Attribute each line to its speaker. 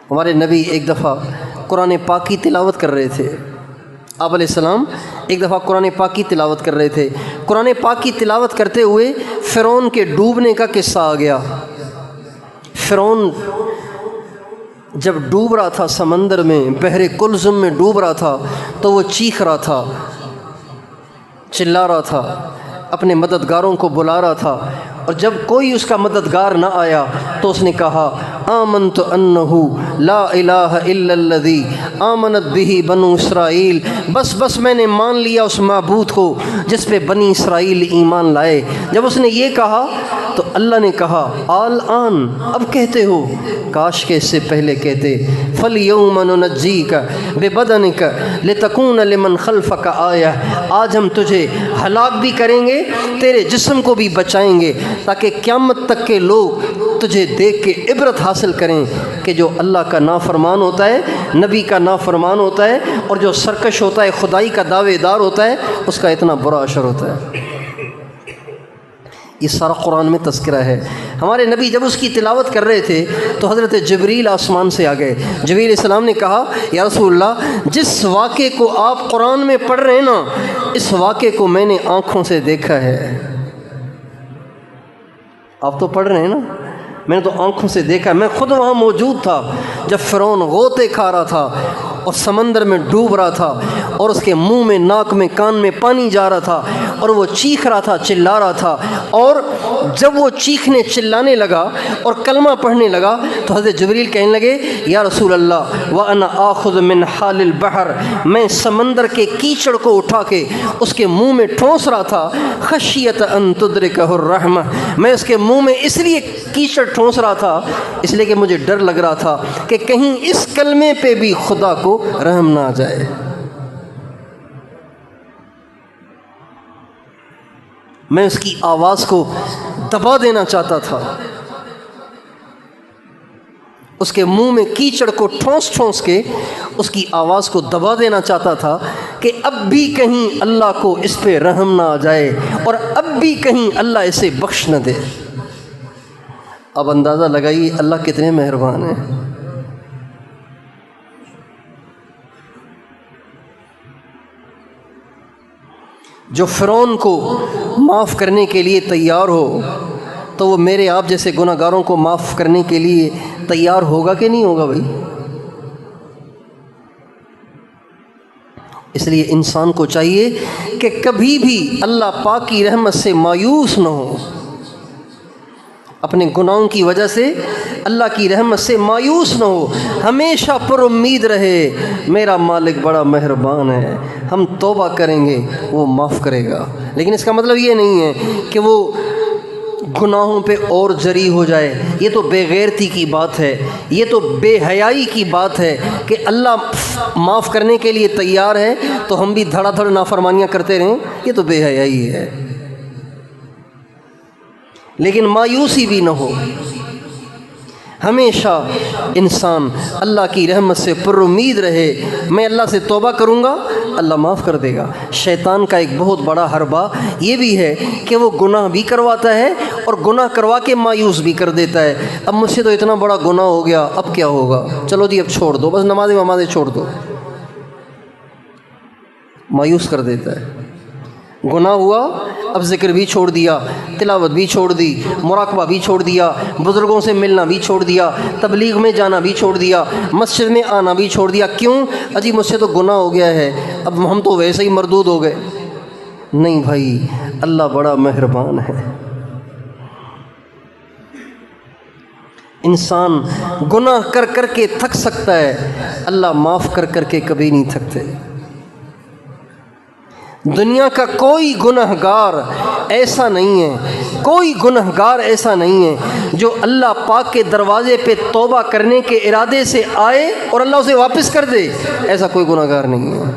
Speaker 1: ہمارے نبی ایک دفعہ قرآن پاک کی تلاوت کر رہے تھے۔ آپ علیہ السلام ایک دفعہ قرآن پاک کی تلاوت کر رہے تھے۔ قرآن پاک کی تلاوت کرتے ہوئے فرعون کے ڈوبنے کا قصہ آ گیا۔ فرعون جب ڈوب رہا تھا سمندر میں، بحر کلثم میں ڈوب رہا تھا، تو وہ چیخ رہا تھا، چلا رہا تھا، اپنے مددگاروں کو بلا رہا تھا، اور جب کوئی اس کا مددگار نہ آیا تو اس نے کہا آمنت انہ لا الہ الا الذی آمنت بہ بنو اسرائیل، بس میں نے مان لیا اس معبود کو جس پہ بنی اسرائیل ایمان لائے۔ جب اس نے یہ کہا تو اللہ نے کہا الآن، اب کہتے ہو، کاش کہ اس سے پہلے کہتے فَالْيَوْمَ نُنَجِّيكَ بِبَدَنِكَ لِتَكُونَ لِمَنْ خَلْفَكَ آیَةً، آج ہم تجھے ہلاک بھی کریں گے، تیرے جسم کو بھی بچائیں گے، تاکہ قیامت تک کے لوگ تجھے دیکھ کے عبرت حاصل کریں کہ جو اللہ کا نافرمان ہوتا ہے، نبی کا نافرمان ہوتا ہے، اور جو سرکش ہوتا ہے، خدائی کا دعوے دار ہوتا ہے، اس کا اتنا برا اثر ہوتا ہے۔ یہ سارا قرآن میں تذکرہ ہے۔ ہمارے نبی جب اس کی تلاوت کر رہے تھے تو حضرت جبریل آسمان سے آ گئے۔ جبریل علیہ السلام نے کہا یا رسول اللہ، جس واقعے کو آپ قرآن میں پڑھ رہے ہیں نا، اس واقعے کو میں نے آنکھوں سے دیکھا ہے۔ آپ تو پڑھ رہے ہیں نا، میں نے تو آنکھوں سے دیکھا، میں خود وہاں موجود تھا جب فرعون غوطے کھا رہا تھا اور سمندر میں ڈوب رہا تھا، اور اس کے منہ میں، ناک میں، کان میں پانی جا رہا تھا، اور وہ چیخ رہا تھا، چلا رہا تھا، اور جب وہ چیخنے چلانے لگا اور کلمہ پڑھنے لگا تو حضرت جبریل کہنے لگے یا رسول اللہ وَأَنَا آخُذُ مِنْ حَالِ الْبَحْرِ، میں سمندر کے کیچڑ کو اٹھا کے اس کے منہ میں ٹھونس رہا تھا، خشیۃ ان تدرکہ الرحمہ، میں اس کے منہ میں اس لیے کیچڑ ٹھونس رہا تھا اس لیے کہ مجھے ڈر لگ رہا تھا کہ کہیں اس کلمے پہ بھی خدا کو رحم نہ آ جائے۔ میں اس کی آواز کو دبا دینا چاہتا تھا، اس کے منہ میں کیچڑ کو ٹھونس ٹھونس کے اس کی آواز کو دبا دینا چاہتا تھا کہ اب بھی کہیں اللہ کو اس پہ رحم نہ آ جائے، اور اب بھی کہیں اللہ اسے بخش نہ دے۔ اب اندازہ لگائیے اللہ کتنے مہربان ہیں۔ جو فرعون کو معاف کرنے کے لیے تیار ہو تو وہ میرے آپ جیسے گناہ گاروں کو معاف کرنے کے لیے تیار ہوگا کہ نہیں ہوگا بھائی؟ اس لیے انسان کو چاہیے کہ کبھی بھی اللہ پاک کی رحمت سے مایوس نہ ہو، اپنے گناہوں کی وجہ سے اللہ کی رحمت سے مایوس نہ ہو، ہمیشہ پر امید رہے میرا مالک بڑا مہربان ہے، ہم توبہ کریں گے وہ معاف کرے گا۔ لیکن اس کا مطلب یہ نہیں ہے کہ وہ گناہوں پہ اور جری ہو جائے، یہ تو بے غیرتی کی بات ہے، یہ تو بے حیائی کی بات ہے کہ اللہ معاف کرنے کے لیے تیار ہے تو ہم بھی دھڑا دھڑ نافرمانیاں کرتے رہیں، یہ تو بے حیائی ہے۔ لیکن مایوسی بھی نہ ہو، ہمیشہ انسان اللہ کی رحمت سے پر امید رہے، میں اللہ سے توبہ کروں گا اللہ معاف کر دے گا۔ شیطان کا ایک بہت بڑا حربہ یہ بھی ہے کہ وہ گناہ بھی کرواتا ہے اور گناہ کروا کے مایوس بھی کر دیتا ہے، اب مجھ سے تو اتنا بڑا گناہ ہو گیا، اب کیا ہوگا، چلو جی اب چھوڑ دو، بس نمازیں چھوڑ دو، مایوس کر دیتا ہے۔ گناہ ہوا، اب ذکر بھی چھوڑ دیا، تلاوت بھی چھوڑ دی، مراقبہ بھی چھوڑ دیا، بزرگوں سے ملنا بھی چھوڑ دیا، تبلیغ میں جانا بھی چھوڑ دیا، مسجد میں آنا بھی چھوڑ دیا۔ کیوں؟ اجی مجھ سے تو گناہ ہو گیا ہے، اب ہم تو ویسے ہی مردود ہو گئے۔ نہیں بھائی، اللہ بڑا مہربان ہے۔ انسان گناہ کر کر کے تھک سکتا ہے، اللہ معاف کر کر کے کبھی نہیں تھکتے۔ دنیا کا کوئی گناہ گار ایسا نہیں ہے، کوئی گناہ گار ایسا نہیں ہے جو اللہ پاک کے دروازے پہ توبہ کرنے کے ارادے سے آئے اور اللہ اسے واپس کر دے، ایسا کوئی گناہ گار نہیں ہے۔